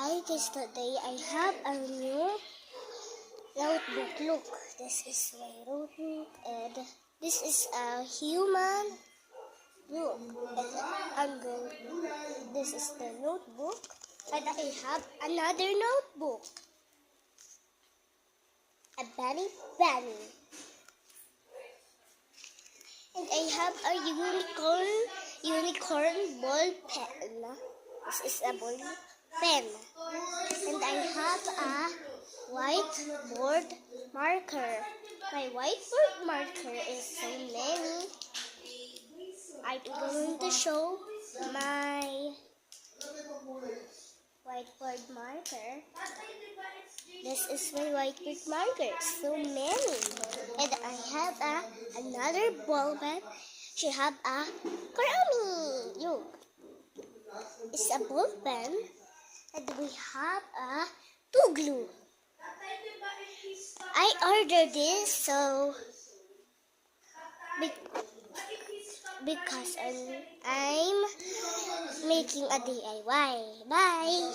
Hi guys, today I have a new notebook. Look, this is my notebook and this is a human. Look, this is the notebook and I have another notebook. A bunny. And I have a unicorn ball pen. This is a ball pen. And I have a whiteboard marker. My whiteboard marker is so many. I'm going to show my whiteboard marker. This is my whiteboard marker. So many. And I have another ball pen. She have a Kurami. Look. It's a ball pen. And we have a two glue. I ordered this so because I'm making a DIY. Bye.